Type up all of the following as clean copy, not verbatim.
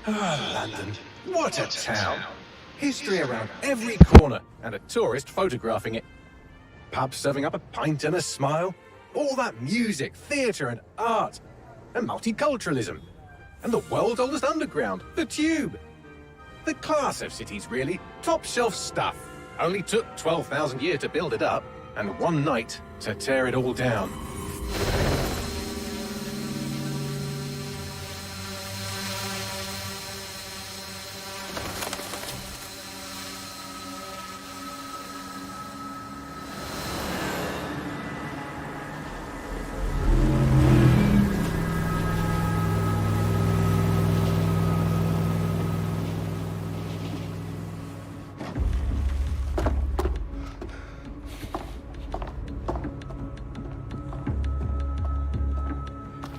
Ah, London. What a town. History around every corner, and a tourist photographing it. Pubs serving up a pint and a smile. All that music, theatre and art. And multiculturalism. And the world's oldest underground, the Tube. The class of cities, really. Top shelf stuff. Only took 12,000 years to build it up, and one night to tear it all down.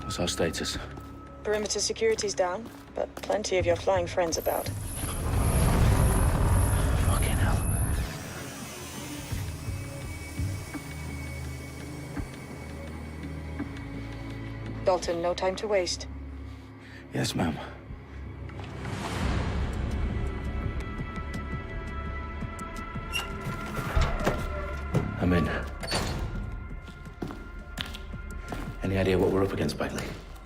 What's our status? Perimeter security's down, but plenty of your flying friends about. Fucking hell. Dalton, no time to waste. Yes, ma'am. I'm in. Any idea what we're up against, Bagley?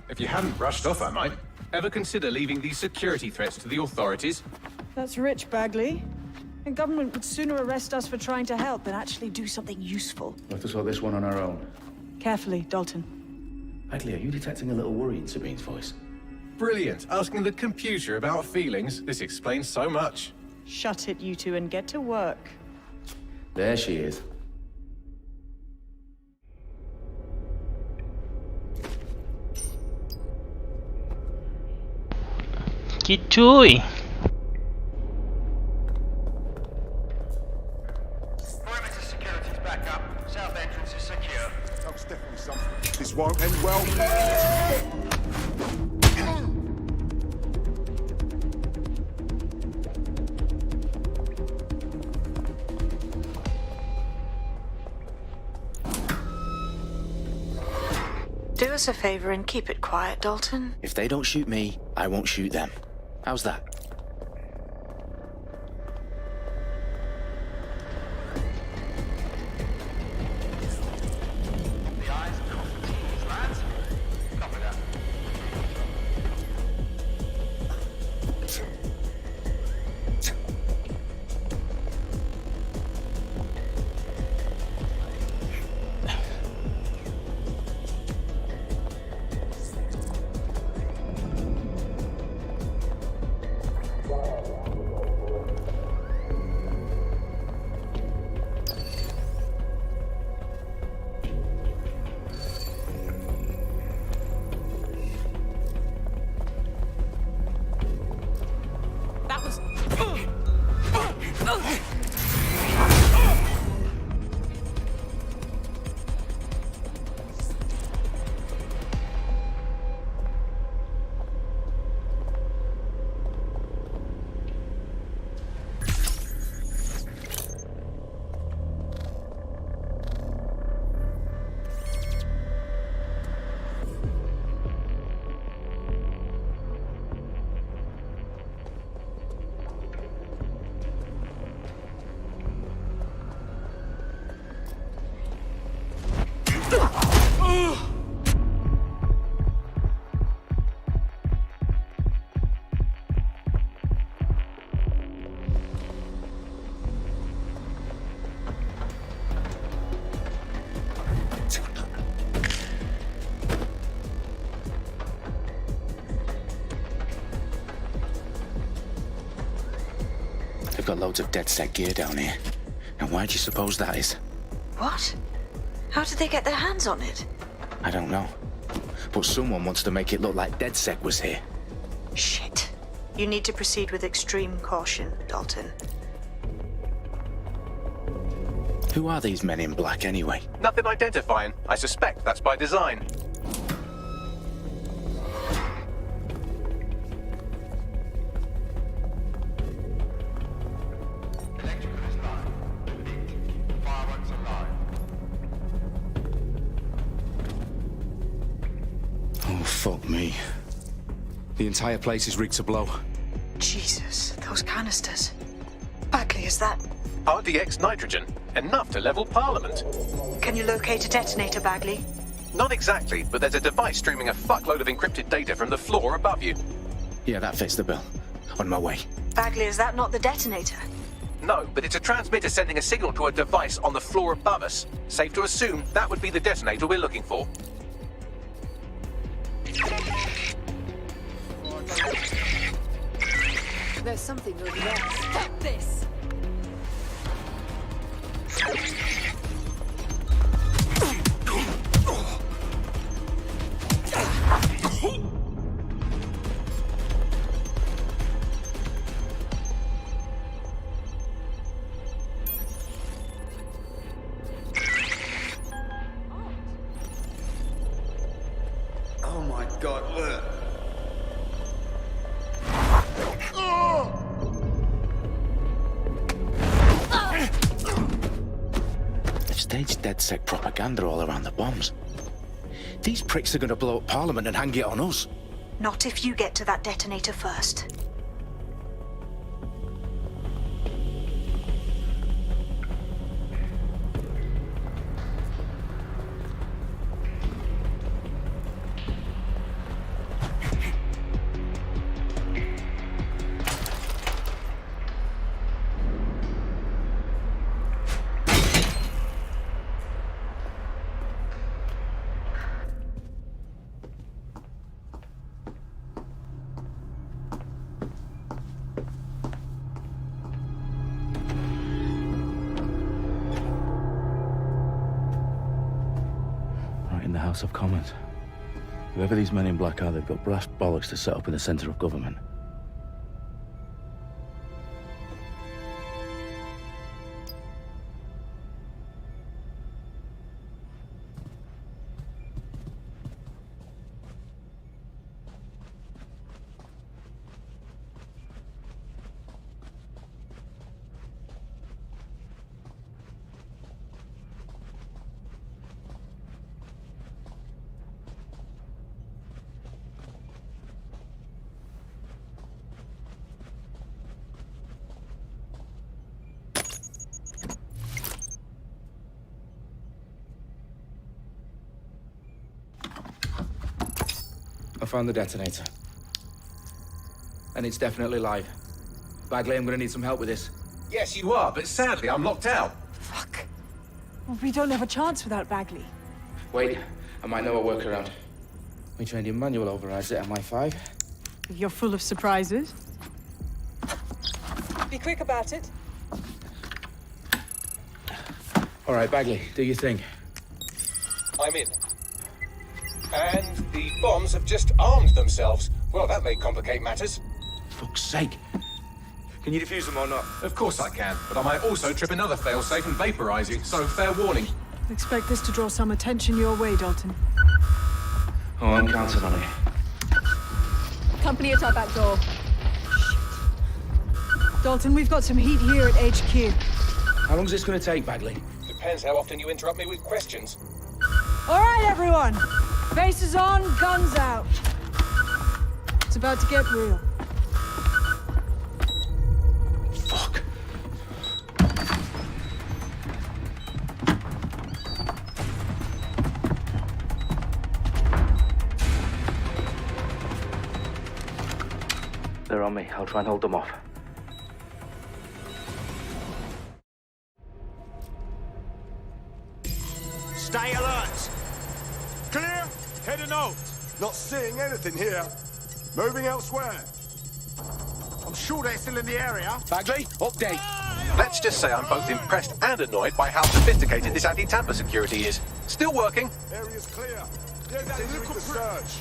If you hadn't brushed off, I might. Ever consider leaving these security threats to the authorities? That's rich, Bagley. The government would sooner arrest us for trying to help than actually do something useful. We'll have to sort this one on our own. Carefully, Dalton. Bagley, are you detecting a little worry in Sabine's voice? Brilliant. Asking the computer about feelings. This explains so much. Shut it, you two, and get to work. There she is. Cuy. Perimeter security's back up. South entrance is secure. That's definitely something. This won't end well. Do us a favor and keep it quiet, Dalton. If they don't shoot me, I won't shoot them. How's that? The eyes across the teams, lads. Copy that. That was... They've got loads of dead-set gear down here. And why do you suppose that is? What? How did they get their hands on it? I don't know. But someone wants to make it look like DedSec was here. Shit. You need to proceed with extreme caution, Dalton. Who are these men in black anyway? Nothing identifying. I suspect that's by design. Electrical is live. Fireworks are live. Oh, fuck me. The entire place is rigged to blow. Jesus, those canisters. Bagley, is that... RDX nitrogen, enough to level Parliament. Can you locate a detonator, Bagley? Not exactly, but there's a device streaming a fuckload of encrypted data from the floor above you. Yeah, that fits the bill. On my way. Bagley, is that not the detonator? No, but it's a transmitter sending a signal to a device on the floor above us. Safe to assume that would be the detonator we're looking for. There's something over there. Stop this! Oh my god, look. They've staged DedSec propaganda all around the bombs. These pricks are going to blow up Parliament and hang it on us. Not if you get to that detonator first. Right in the House of Commons. Whoever these men in black are, they've got brass bollocks to set up in the centre of government. I found the detonator. And it's definitely live. Bagley, I'm gonna need some help with this. Yes, you are, but sadly I'm locked out. Fuck. Well, we don't have a chance without Bagley. Wait, I might know a workaround. We trained in manual overrides at MI5. You're full of surprises. Be quick about it. All right, Bagley, do your thing. I'm in. And the bombs have just armed themselves. Well, that may complicate matters. Fuck's sake. Can you defuse them or not? Of course I can, but I might also trip another failsafe and vaporize you, so fair warning. Expect this to draw some attention your way, Dalton. Oh, I'm counting on it. Company at our back door. Dalton, we've got some heat here at HQ. How long is this gonna take, Bagley? Depends how often you interrupt me with questions. All right, everyone. Faces on, guns out. It's about to get real. Fuck. They're on me. I'll try and hold them off. Stay alert. Clear? Head and out. Not seeing anything here. Moving elsewhere. I'm sure they're still in the area. Bagley, update. Let's just say I'm both impressed and annoyed by how sophisticated this anti-tamper security is. Still working. Area's clear. Continuing the search.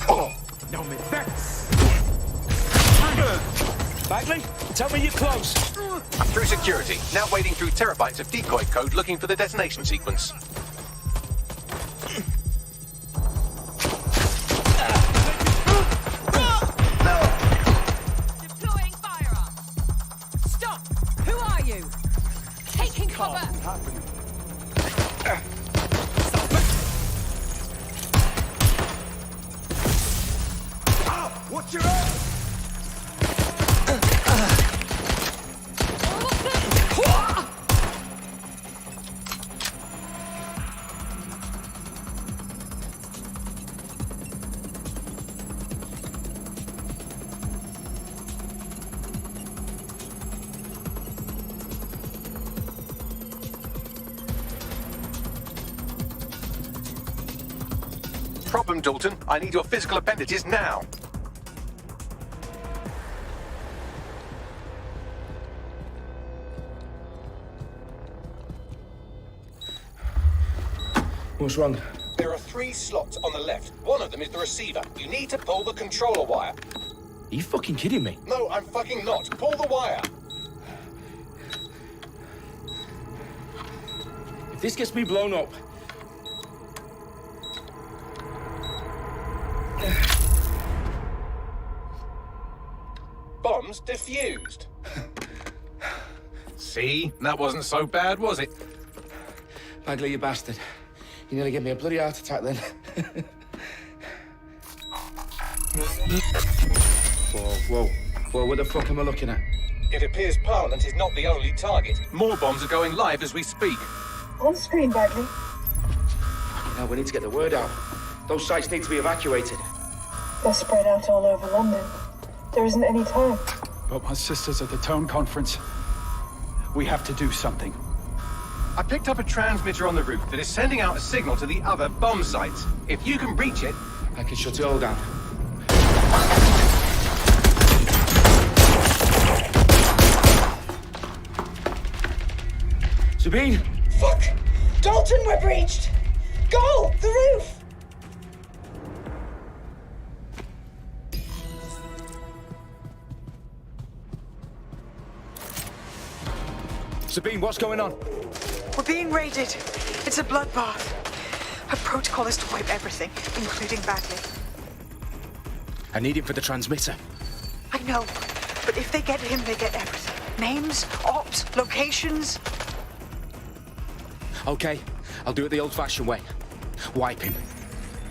Oh, no me thanks. Bagley, tell me you're close. I'm through security, now wading through terabytes of decoy code looking for the detonation sequence. Deploying firearm. Stop! Who are you? Taking cover! Watch your head! Problem, Dalton. I need your physical appendages now. What's wrong? There are 3 slots on the left. One of them is the receiver. You need to pull the controller wire. Are you fucking kidding me? No, I'm fucking not. Pull the wire. If this gets me blown up... Bombs defused. See? That wasn't so bad, was it? Bagley, you bastard. You nearly gave me a bloody heart attack then. Whoa. What the fuck am I looking at? It appears Parliament is not the only target. More bombs are going live as we speak. On screen, Bagley. Now we need to get the word out. Those sites need to be evacuated. They're spread out all over London. There isn't any time. But my sister's at the town conference. We have to do something. I picked up a transmitter on the roof that is sending out a signal to the other bomb sites. If you can reach it... I can shut it all down. Sabine! Fuck! Dalton, we're breached! Go! The roof! Sabine, what's going on? We're being raided. It's a bloodbath. Our protocol is to wipe everything, including Bagley. I need him for the transmitter. I know, but if they get him, they get everything. Names, ops, locations. Okay, I'll do it the old-fashioned way. Wipe him.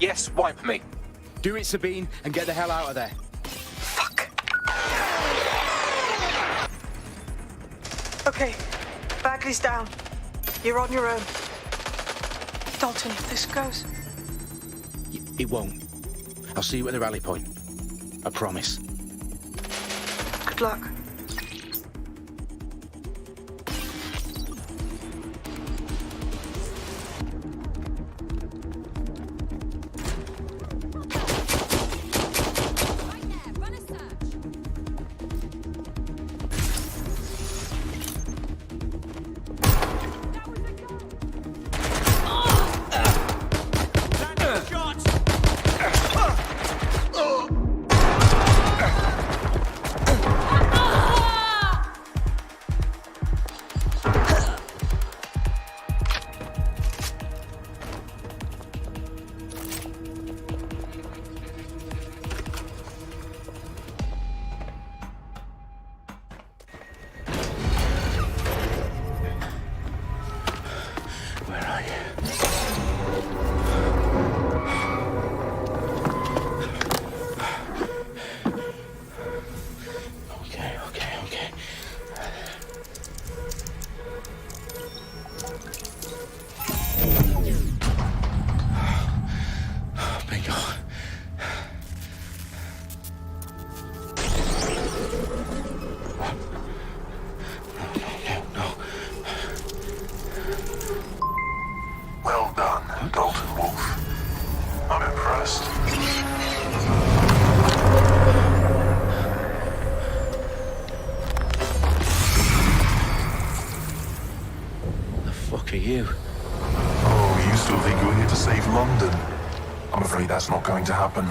Yes, wipe me. Do it, Sabine, and get the hell out of there. Fuck. Okay, Bagley's down. You're on your own. Dalton, if this goes... It won't. I'll see you at the rally point. I promise. Good luck. You? Oh, you still think you're here to save London? I'm afraid that's not going to happen.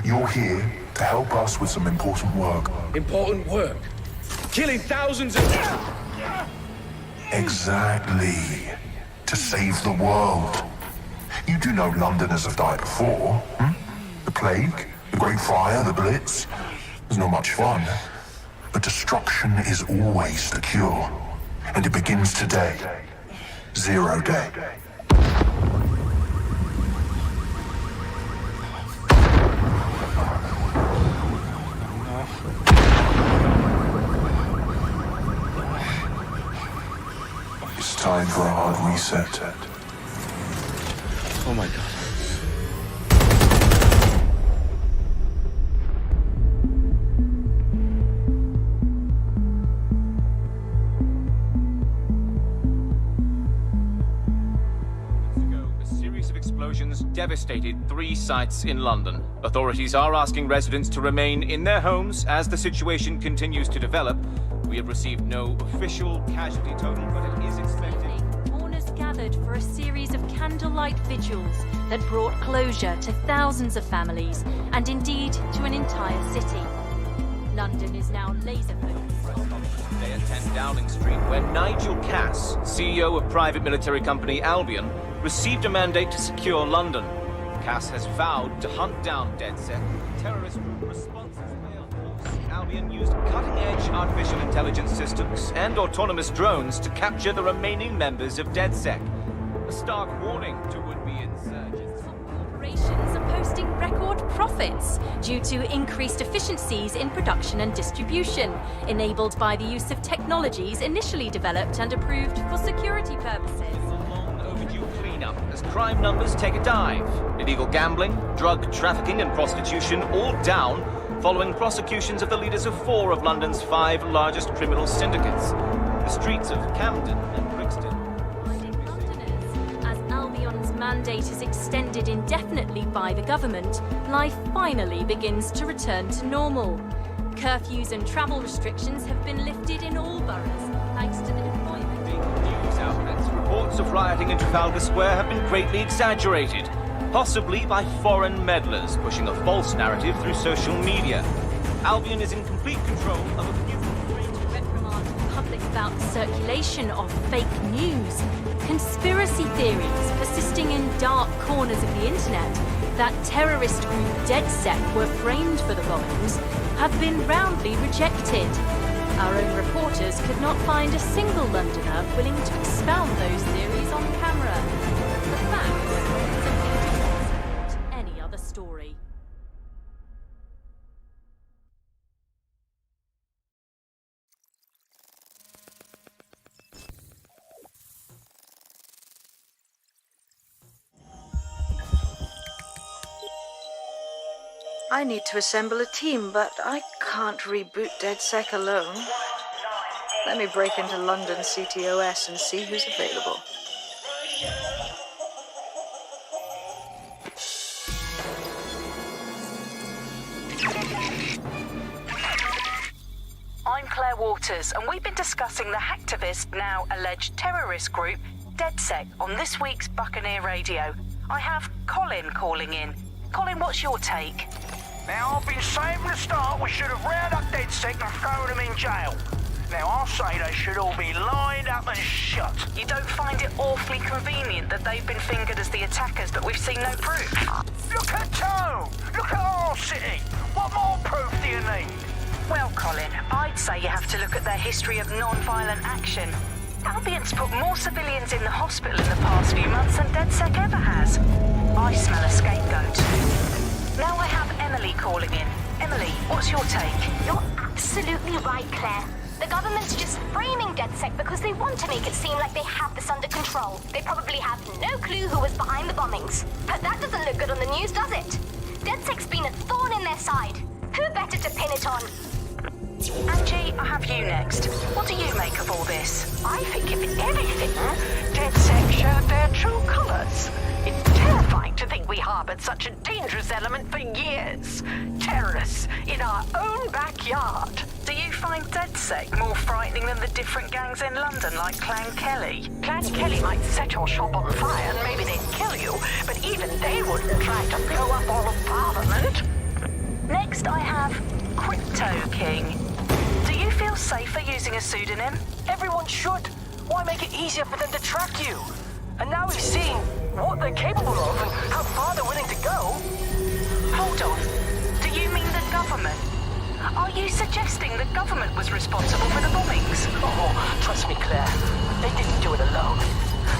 You're here to help us with some important work. Important work? Killing thousands of... Exactly. To save the world. You do know Londoners have died before, hmm? The plague, the Great Fire, the Blitz. It's not much fun. But destruction is always the cure. And it begins today. 0 day. time for a hard reset. Oh my god. A series of explosions devastated 3 sites in London. Authorities are asking residents to remain in their homes as the situation continues to develop. We have received no official casualty total, but it is expected. Mourners gathered for a series of candlelight vigils that brought closure to thousands of families and indeed to an entire city. London is now laser-focused. Today at 10 Downing Street, where Nigel Cass, CEO of private military company Albion, received a mandate to secure London. Cass has vowed to hunt down DedSec. Terrorist group responses failed. Albion used cutting-edge artificial intelligence systems and autonomous drones to capture the remaining members of DedSec. A stark warning to would-be insurgents. Corporations are posting record profits due to increased efficiencies in production and distribution, enabled by the use of technologies initially developed and approved for security purposes. Cleanup as crime numbers take a dive. Illegal gambling, drug trafficking and prostitution all down following prosecutions of the leaders of 4 of London's 5 largest criminal syndicates. The streets of Camden and Brixton. Londoners, as Albion's mandate is extended indefinitely by the government, life finally begins to return to normal. Curfews and travel restrictions have been lifted in all boroughs, thanks to the deployment. News outlets, reports of rioting in Trafalgar Square have been greatly exaggerated, possibly by foreign meddlers pushing a false narrative through social media. Albion is in complete control of a few reprimand the public about the circulation of fake news, conspiracy theories persisting in dark corners of the internet that terrorist group DedSec were framed for the bombings have been roundly rejected. Our own reporters could not find a single Londoner willing to expound those theories on camera. The facts simply support any other story. I need to assemble a team, but I can't reboot DedSec alone. Let me break into London CTOS and see who's available. I'm Claire Waters, and we've been discussing the hacktivist, now alleged terrorist group, DedSec, on this week's Buccaneer Radio. I have Colin calling in. Colin, what's your take? Now, I've been saying from the start we should have rounded up DedSec and thrown them in jail. Now, I'll say they should all be lined up and shot. You don't find it awfully convenient that they've been fingered as the attackers, but we've seen no proof? Look at Tone! Look at our city! What more proof do you need? Well, Colin, I'd say you have to look at their history of non-violent action. Albion's put more civilians in the hospital in the past few months than DedSec ever has. I smell a scapegoat. Now I have Emily calling in. Emily, what's your take? You're absolutely right, Claire. The government's just framing DedSec because they want to make it seem like they have this under control. They probably have no clue who was behind the bombings. But that doesn't look good on the news, does it? DedSec's been a thorn in their side. Who better to pin it on? Angie, I have you next. What do you make of all this? I think if anything, DedSec showed their true colours. It's terrifying to think we harboured such a dangerous element for years. Terrorists in our own backyard. Do you find DedSec more frightening than the different gangs in London, like Clan Kelly? Clan Kelly might set your shop on fire and maybe they'd kill you, but even they wouldn't try to blow up all of Parliament. Next, I have Crypto King. Do you feel safer using a pseudonym? Everyone should. Why make it easier for them to track you? And now we've seen what they're capable of and how far they're willing to go. Hold on. Do you mean the government? Are you suggesting the government was responsible for the bombings? Oh, trust me, Claire. They didn't do it alone.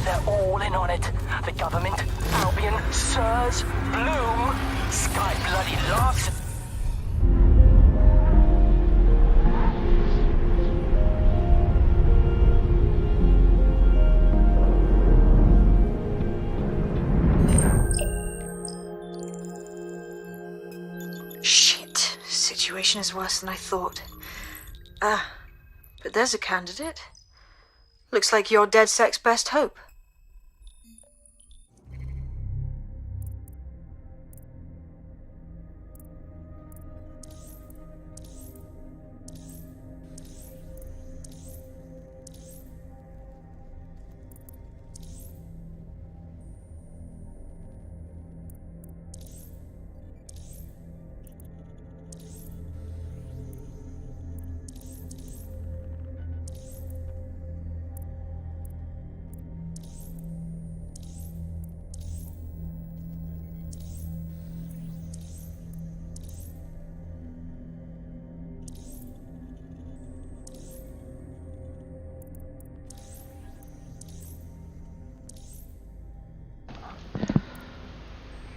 They're all in on it. The government, Albion, Sirs, Bloom, Sky Bloody Larson. situation is worse than I thought. But there's a candidate. Looks like you're DedSec's best hope.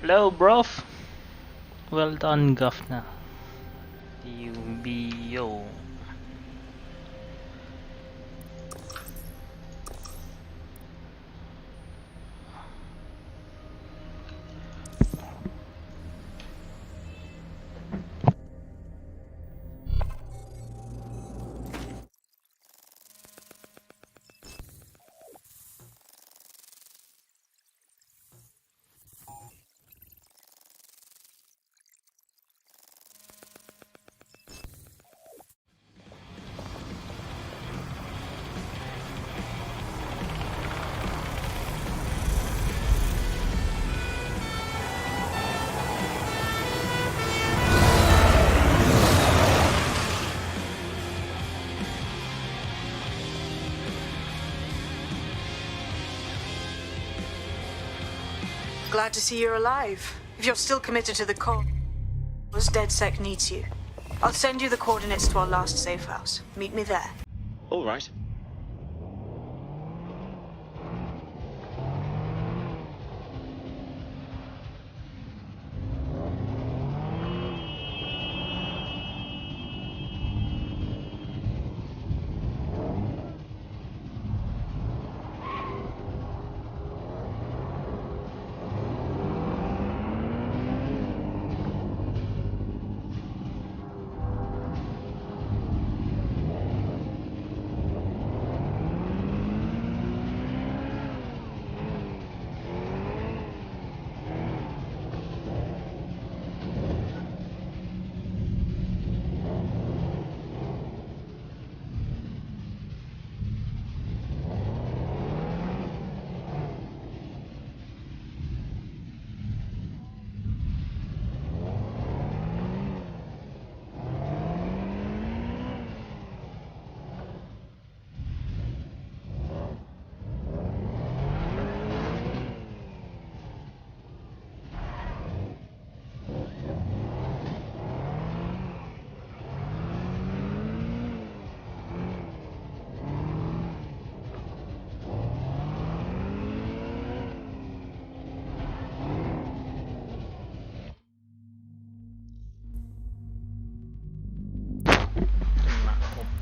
Hello, bruv. Well done, Governor. UBO. Glad to see you're alive. If you're still committed to the cause, DedSec needs you. I'll send you the coordinates to our last safe house. Meet me there. All right.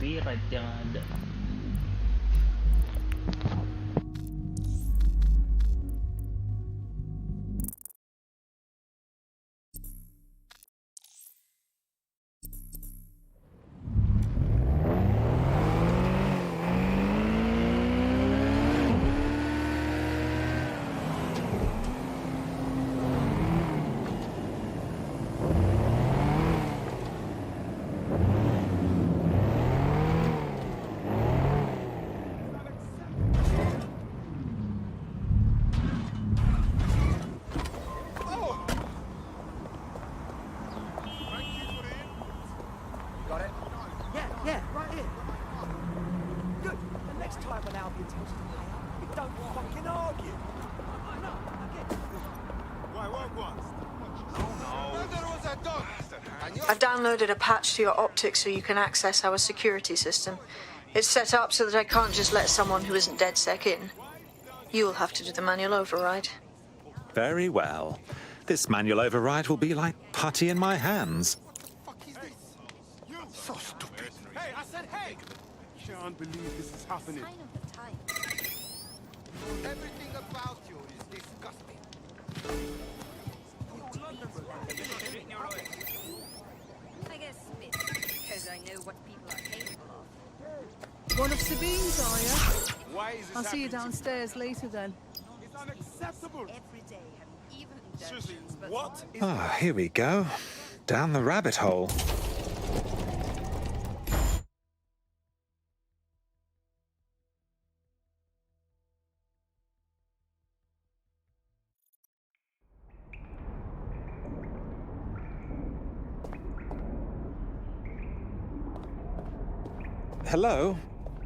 Copyright yang ada. I've downloaded a patch to your optics so you can access our security system. It's set up so that I can't just let someone who isn't DedSec in. You'll have to do the manual override. Very well. This manual override will be like putty in my hands. So stupid. Hey, I said hey! Can't believe this is happening. Everything about you is disgusting. I guess what people are capable of. One of Sabine's, are you? Why is this I'll see you happening? downstairs later then. It's unacceptable. Every day having even Seriously, what? Ah, here we go. Down the rabbit hole. Hello?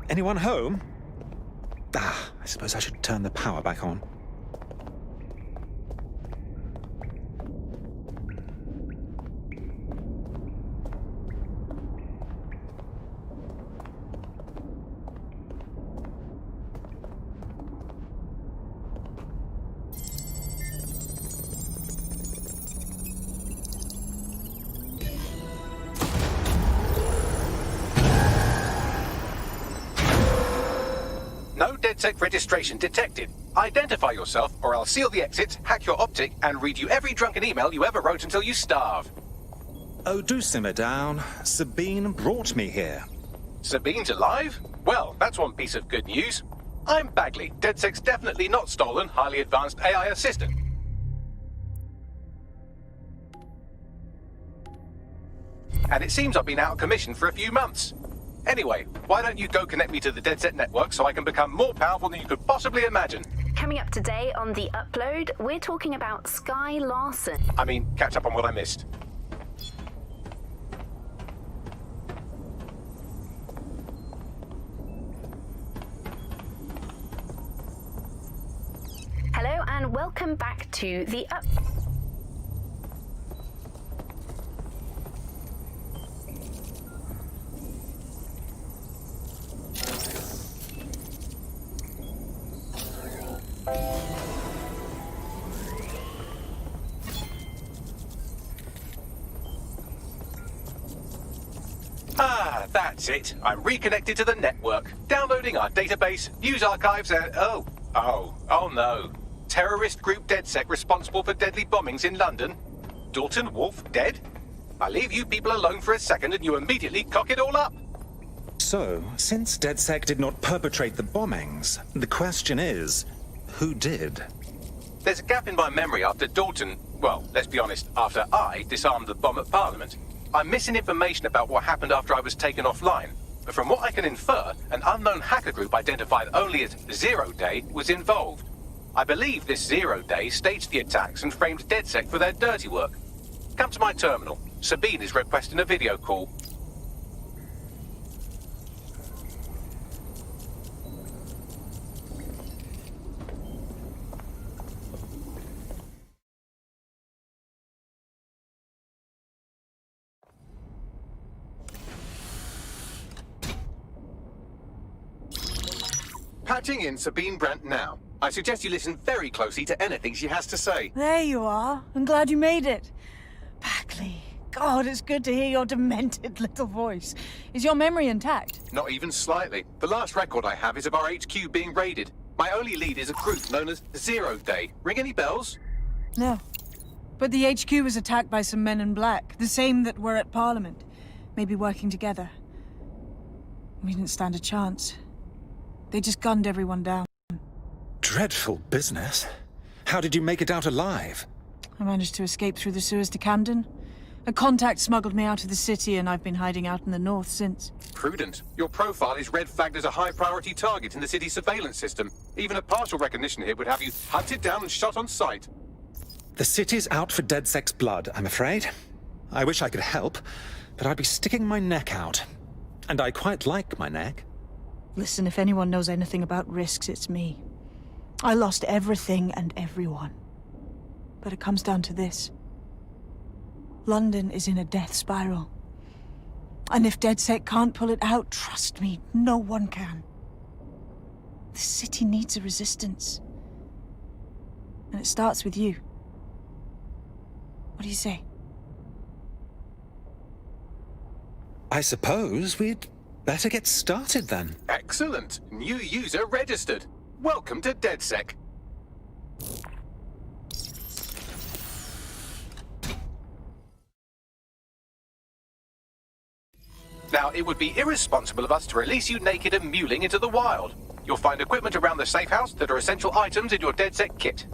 Anyone home? Ah, I suppose I should turn the power back on. No DedSec registration detected. Identify yourself, or I'll seal the exits, hack your optic, and read you every drunken email you ever wrote until you starve. Oh, do simmer down. Sabine brought me here. Sabine's alive? Well, that's one piece of good news. I'm Bagley, DedSec's definitely not stolen, highly advanced AI assistant. And it seems I've been out of commission for a few months. Anyway, why don't you go connect me to the DedSec network so I can become more powerful than you could possibly imagine? Coming up today on The Upload, we're talking about Sky Larson. I mean, catch up on what I missed. Hello and welcome back to The Ah, that's it. I'm reconnected to the network, downloading our database, news archives, and oh no. Terrorist group DedSec responsible for deadly bombings in London? Dalton Wolf dead? I leave you people alone for a second and you immediately cock it all up. So, since DedSec did not perpetrate the bombings, the question is, who did? There's a gap in my memory after Dalton, well, let's be honest, after I disarmed the bomb at Parliament. I'm missing information about what happened after I was taken offline. But from what I can infer, an unknown hacker group identified only as Zero Day was involved. I believe this Zero Day staged the attacks and framed DedSec for their dirty work. Come to my terminal. Sabine is requesting a video call. Patching in Sabine Brandt now. I suggest you listen very closely to anything she has to say. There you are. I'm glad you made it. Bagley. God, it's good to hear your demented little voice. Is your memory intact? Not even slightly. The last record I have is of our HQ being raided. My only lead is a group known as Zero Day. Ring any bells? No. But the HQ was attacked by some men in black, the same that were at Parliament. Maybe working together. We didn't stand a chance. They just gunned everyone down. Dreadful business. How did you make it out alive? I managed to escape through the sewers to Camden. A contact smuggled me out of the city, and I've been hiding out in the north since. Prudent. Your profile is red flagged as a high-priority target in the city's surveillance system. Even a partial recognition here would have you hunted down and shot on sight. The city's out for DedSec's blood, I'm afraid. I wish I could help, but I'd be sticking my neck out. And I quite like my neck. Listen, if anyone knows anything about risks, it's me. I lost everything and everyone. But it comes down to this. London is in a death spiral. And if DedSec can't pull it out, trust me, no one can. The city needs a resistance. And it starts with you. What do you say? I suppose we'd better get started then. Excellent. New user registered. Welcome to DedSec. Now, it would be irresponsible of us to release you naked and mewling into the wild. You'll find equipment around the safe house that are essential items in your DedSec kit.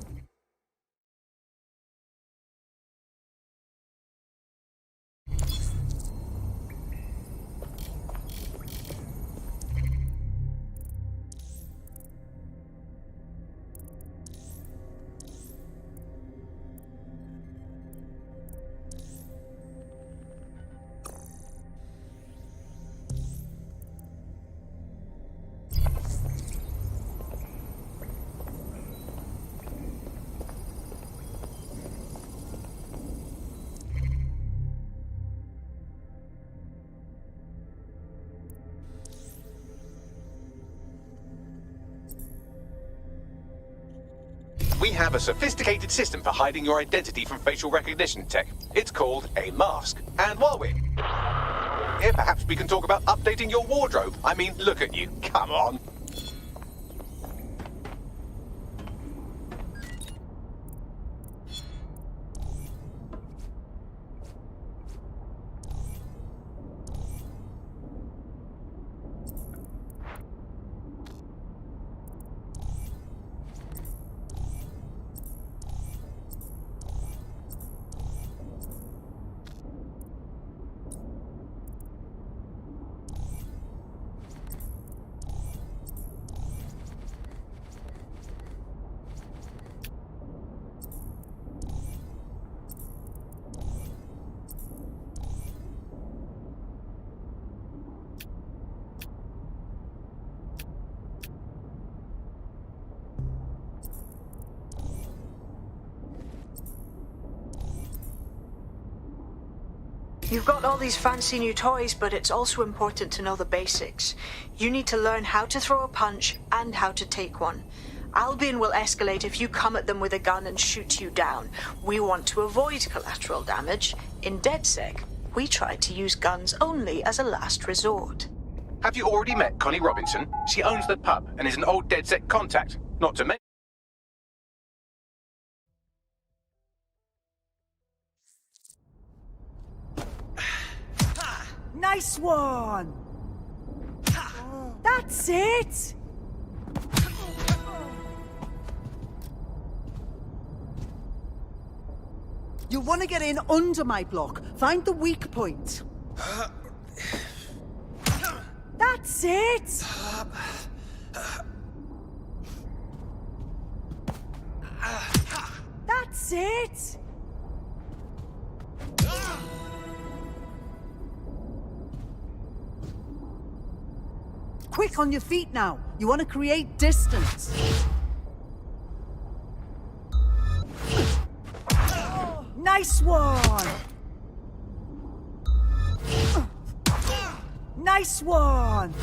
We have a sophisticated system for hiding your identity from facial recognition tech. It's called a mask. And while we're here, perhaps we can talk about updating your wardrobe. I mean, look at you. Come on. You've got all these fancy new toys, but it's also important to know the basics. You need to learn how to throw a punch and how to take one. Albion will escalate if you come at them with a gun and shoot you down. We want to avoid collateral damage. In DedSec, we try to use guns only as a last resort. Have you already met Connie Robinson? She owns the pub and is an old DedSec contact. Not to mention... Nice one! That's it! You want to get in under my block. Find the weak point. That's it! That's it! Quick on your feet now. You want to create distance. Nice one! Nice one!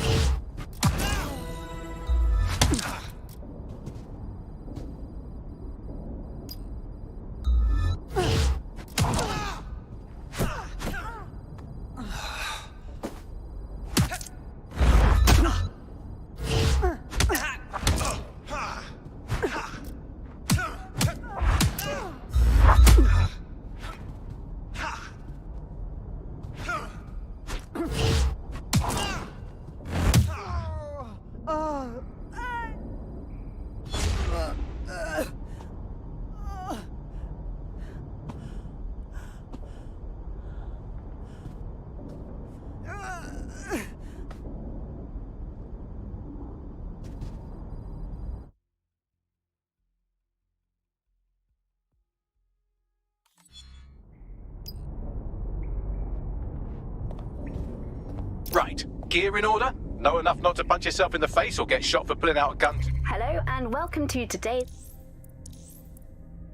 Right. Gear in order? Know enough not to punch yourself in the face or get shot for pulling out a gun? Hello and welcome to today's...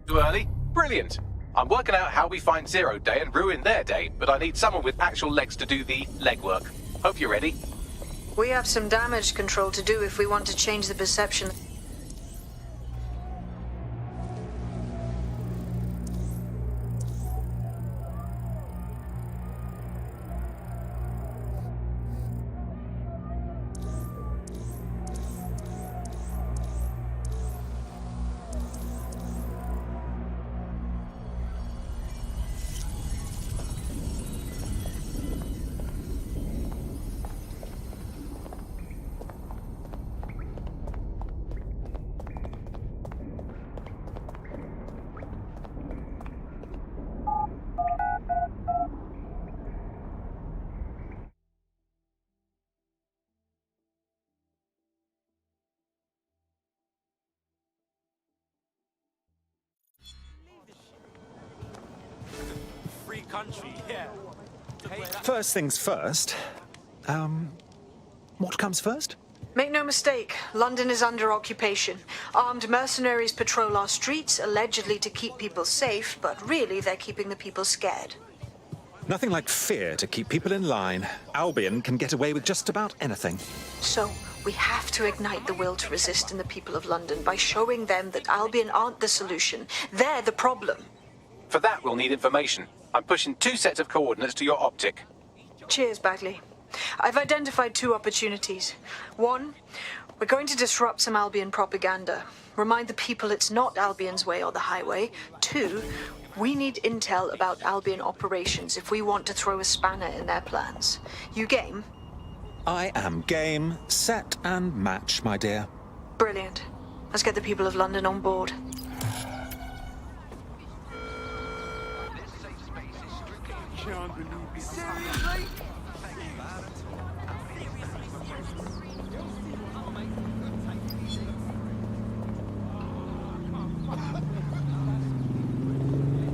Too early? Brilliant. I'm working out how we find Zero Day and ruin their day, but I need someone with actual legs to do the legwork. Hope you're ready. We have some damage control to do if we want to change the perception. country, yeah. First things first. What comes first? Make no mistake, London is under occupation. Armed mercenaries patrol our streets, allegedly to keep people safe, but really they're keeping the people scared. Nothing like fear to keep people in line. Albion can get away with just about anything. So, we have to ignite the will to resist in the people of London by showing them that Albion aren't the solution. They're the problem. For that, we'll need information. I'm pushing 2 sets of coordinates to your optic. Cheers, Bagley. I've identified 2 opportunities. 1, we're going to disrupt some Albion propaganda. Remind the people it's not Albion's way or the highway. 2, we need intel about Albion operations if we want to throw a spanner in their plans. You game? I am game, set and match, my dear. Brilliant. Let's get the people of London on board. Seriously?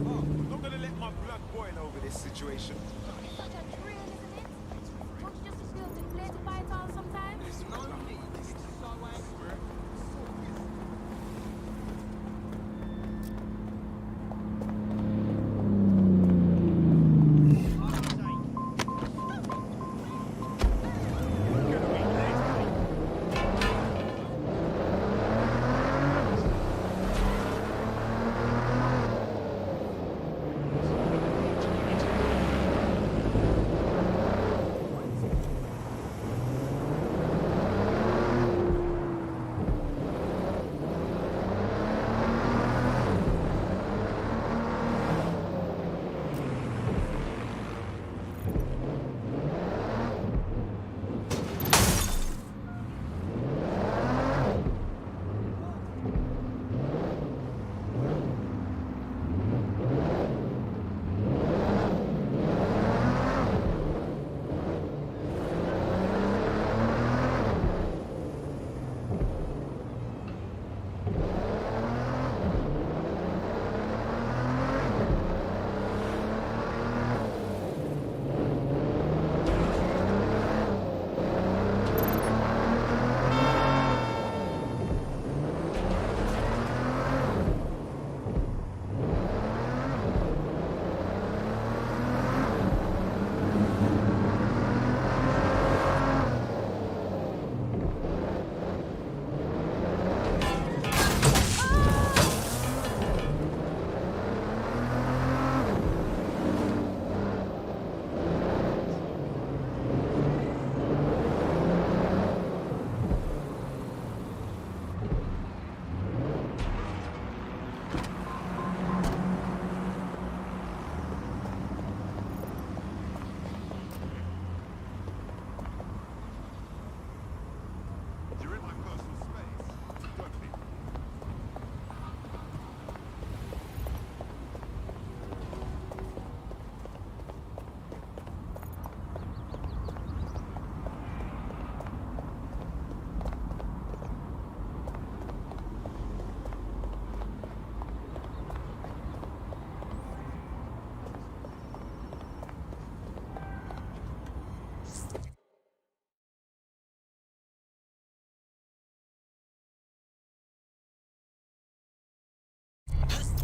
I'm not gonna let my blood boil over this situation.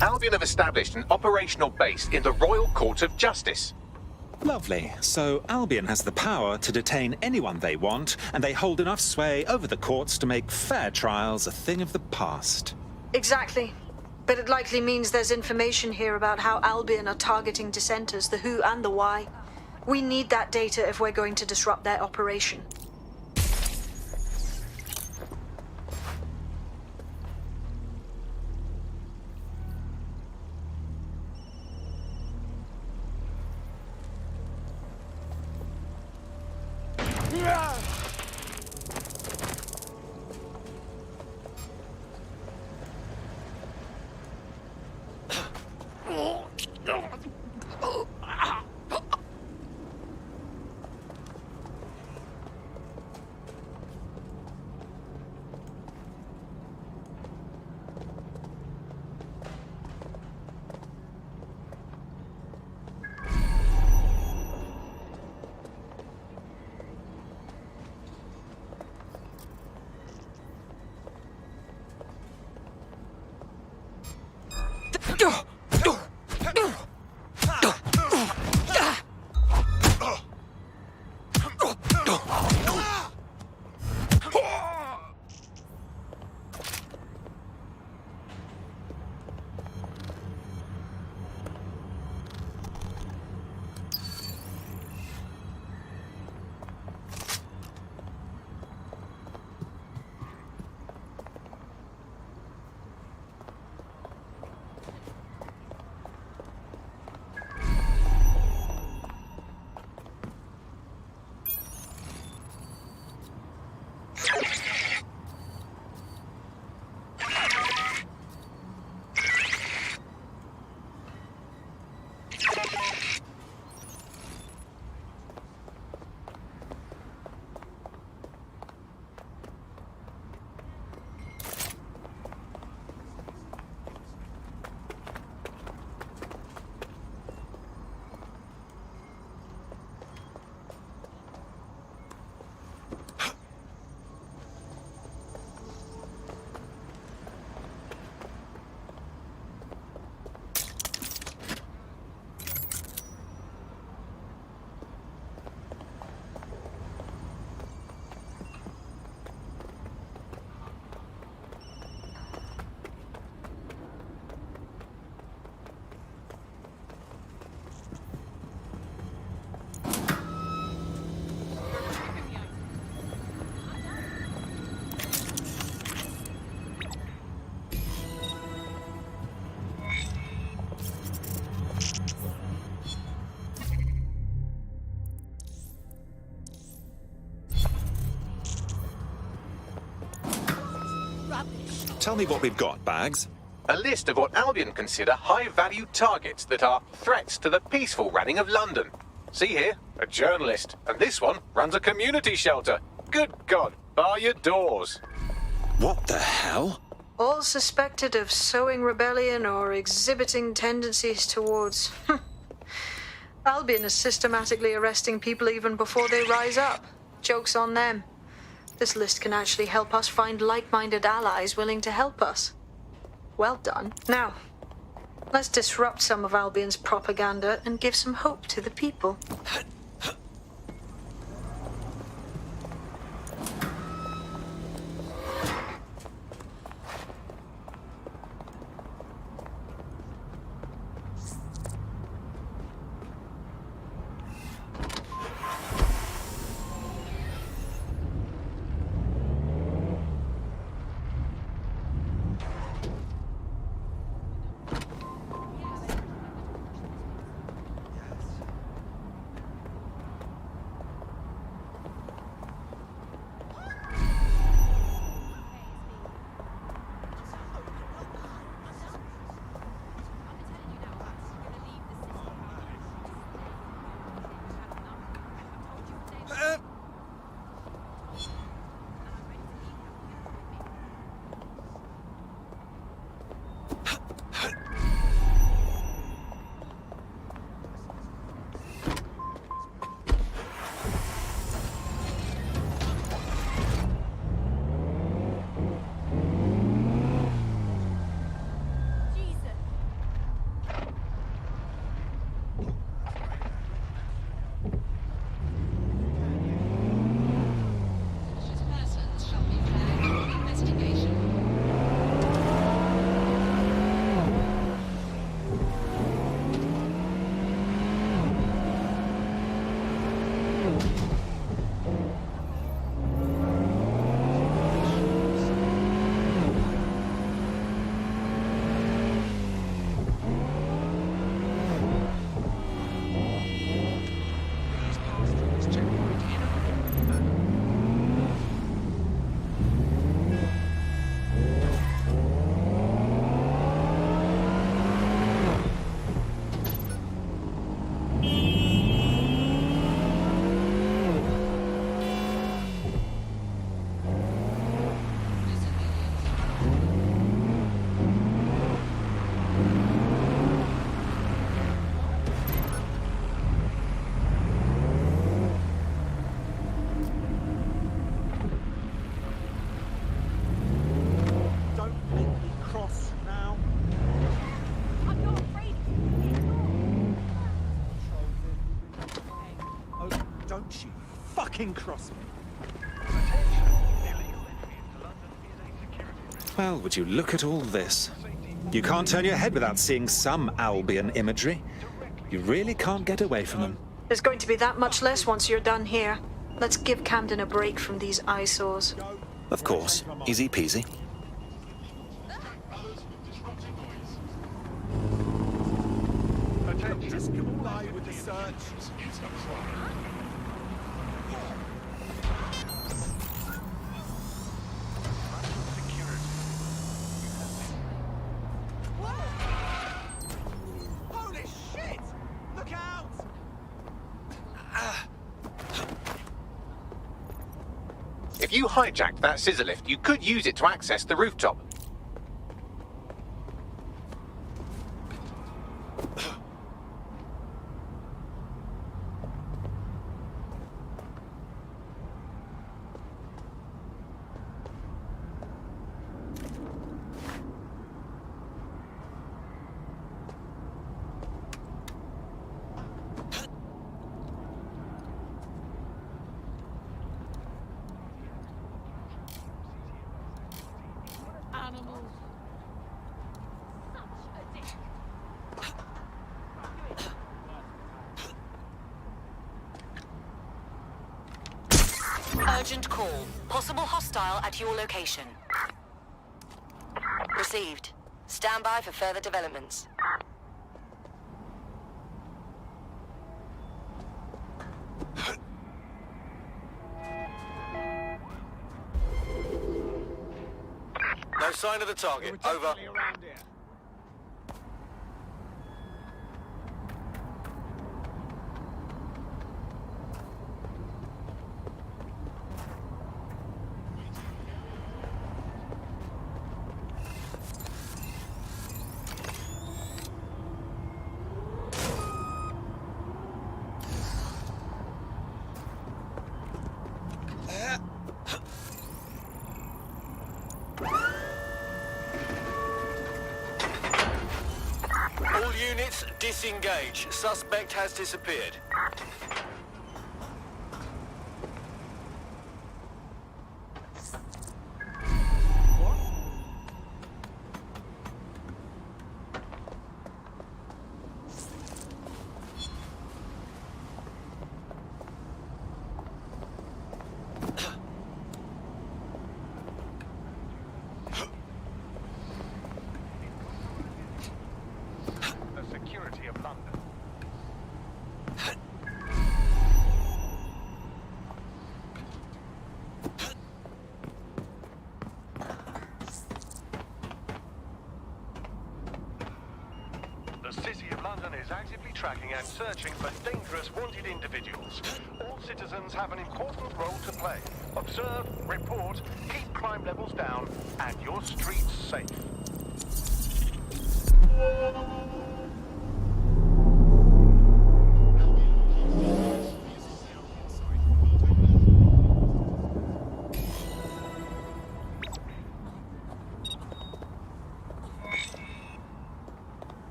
Albion have established an operational base in the Royal Court of Justice. Lovely. So Albion has the power to detain anyone they want, and they hold enough sway over the courts to make fair trials a thing of the past. Exactly. But it likely means there's information here about how Albion are targeting dissenters, the who and the why. We need that data if we're going to disrupt their operation. Tell me what we've got, Bags. A list of what Albion consider high-value targets that are threats to the peaceful running of London. See here, a journalist, and this one runs a community shelter. Good God, bar your doors. What the hell? All suspected of sowing rebellion or exhibiting tendencies towards... Albion is systematically arresting people even before they rise up. Joke's on them. This list can actually help us find like-minded allies willing to help us. Well done. Now, let's disrupt some of Albion's propaganda and give some hope to the people. Cross me. Well, would you look at all this? You can't turn your head without seeing some Albion imagery. You really can't get away from them. There's going to be that much less once you're done here. Let's give Camden a break from these eyesores. Of course. Easy peasy. Just comply with the search. Holy shit! Look out! If you hijacked that scissor lift, you could use it to access the rooftop. Urgent call. Possible hostile at your location. Received. Stand by for further developments. No sign of the target. Over. All units, disengage. Suspect has disappeared. The security of London. The City of London is actively tracking and searching for dangerous wanted individuals. All citizens have an important role to play. Observe, report, keep crime levels down, and your streets safe.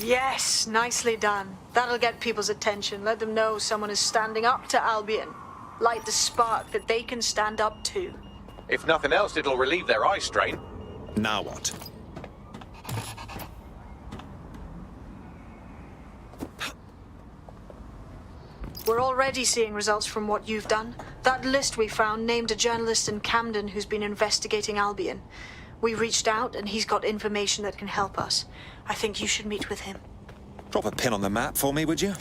Yes, nicely done. That'll get people's attention. Let them know someone is standing up to Albion. Light the spark that they can stand up to. If nothing else, it'll relieve their eye strain. Now what? We're already seeing results from what you've done. That list we found named a journalist in Camden who's been investigating Albion. We reached out and he's got information that can help us. I think you should meet with him. Drop a pin on the map for me, would you?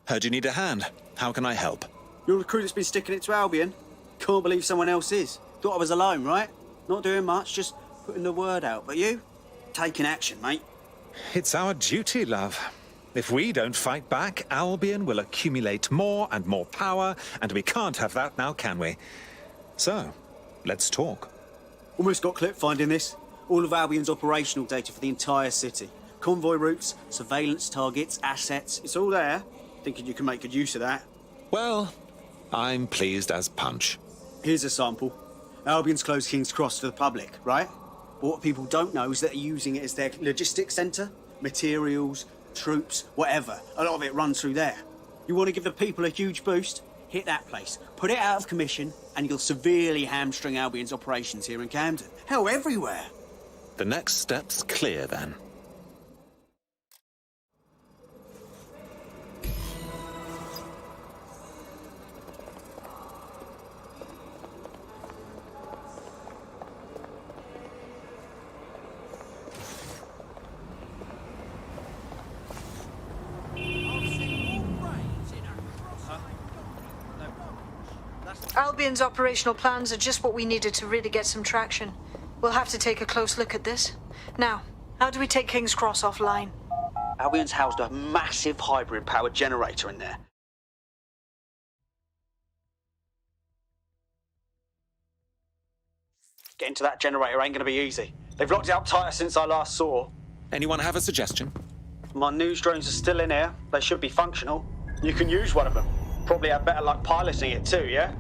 Heard you need a hand. How can I help? You're the crew that's been sticking it to Albion. Can't believe someone else is. Thought I was alone, right? Not doing much, just putting the word out. But you? Taking action, mate. It's our duty, love. If we don't fight back, Albion will accumulate more and more power, and we can't have that now, can we? So, let's talk. Almost got clipped finding this. All of Albion's operational data for the entire city. Convoy routes, surveillance targets, assets. It's all there. Thinking you can make good use of that. Well, I'm pleased as punch. Here's a sample. Albion's closed King's Cross to the public, right? But what people don't know is that they're using it as their logistics centre. Materials, troops, whatever. A lot of it runs through there. You want to give the people a huge boost? Hit that place. Put it out of commission, and you'll severely hamstring Albion's operations here in Camden. Hell, everywhere. The next step's clear, then. Albion's operational plans are just what we needed to really get some traction. We'll have to take a close look at this. Now, how do we take King's Cross offline? Albion's housed a massive hybrid-powered generator in there. Getting to that generator ain't gonna be easy. They've locked it up tighter since I last saw. Anyone have a suggestion? My news drones are still in here. They should be functional. You can use one of them. Probably have better luck piloting it too, yeah?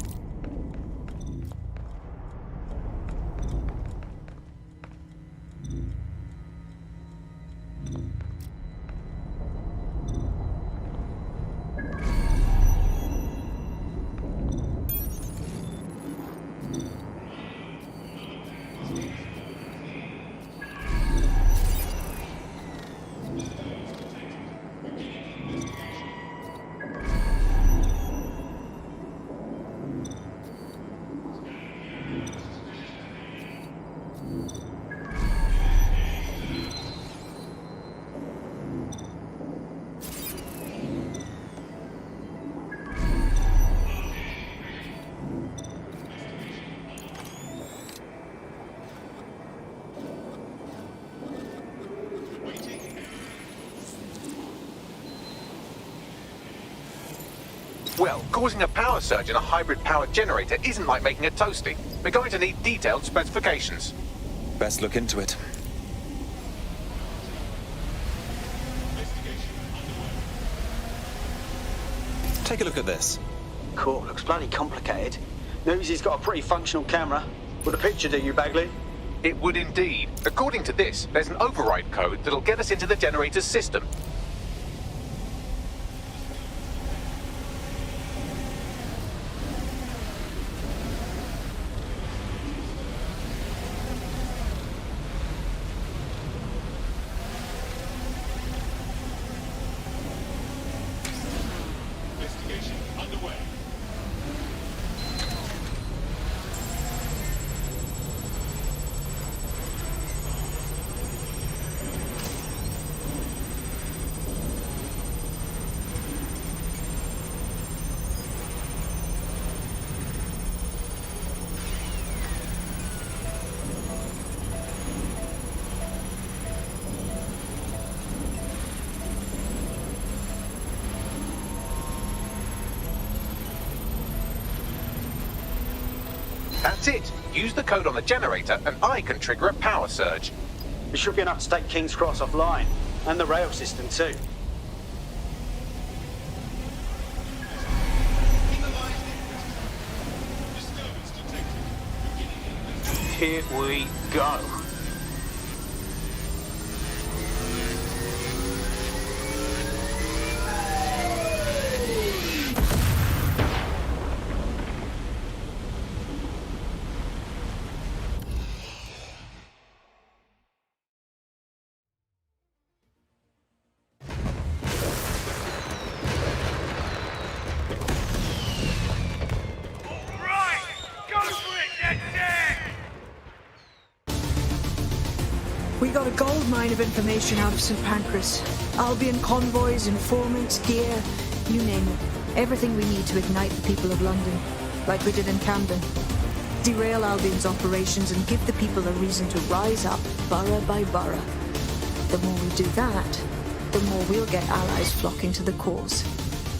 Well, causing a power surge in a hybrid-powered generator isn't like making a toasty. We're going to need detailed specifications. Best look into it. Take a look at this. Cool, looks bloody complicated. Knows he's got a pretty functional camera. Would a picture do you, Bagley? It would indeed. According to this, there's an override code that'll get us into the generator's system. That's it. Use the code on the generator and I can trigger a power surge. It should be enough to take King's Cross offline. And the rail system too. Here we go. We got a gold mine of information out of St. Pancras. Albion convoys, informants, gear. You name it. Everything we need to ignite the people of London, like we did in Camden. Derail Albion's operations and give the people a reason to rise up, borough by borough. The more we do that, the more we'll get allies flocking to the cause.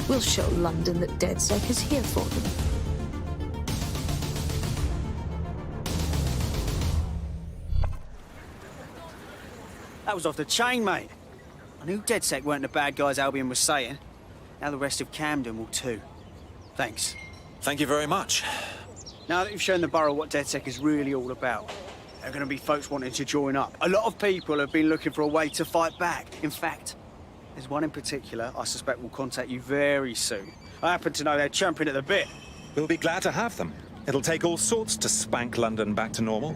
We'll show London that DedSec is here for them. That was off the chain, mate. I knew DedSec weren't the bad guys Albion was saying. Now the rest of Camden will too. Thanks. Thank you very much. Now that you've shown the borough what DedSec is really all about, there are going to be folks wanting to join up. A lot of people have been looking for a way to fight back. In fact, there's one in particular I suspect will contact you very soon. I happen to know they're champing at the bit. We'll be glad to have them. It'll take all sorts to spank London back to normal.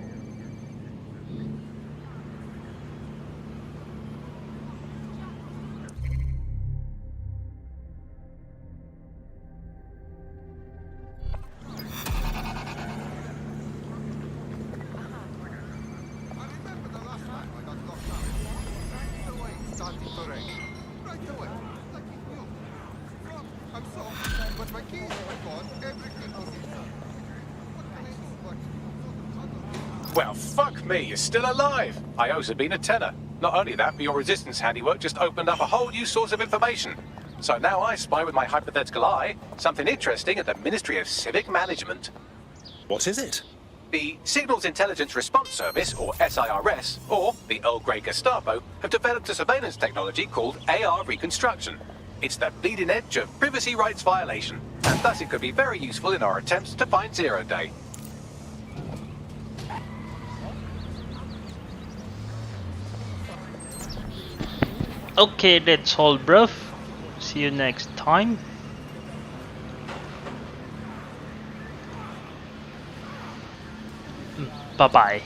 Well, fuck me, you're still alive. I owes have been a tenner. Not only that, but your resistance handiwork just opened up a whole new source of information. So now I spy with my hypothetical eye something interesting at the Ministry of Civic Management. What is it? The Signals Intelligence Response Service, or SIRS, or the Earl Grey Gestapo, have developed a surveillance technology called AR Reconstruction. It's the bleeding edge of privacy rights violation, and thus it could be very useful in our attempts to find Zero Day. Okay, that's all, bruv. See you next time. Bye-bye.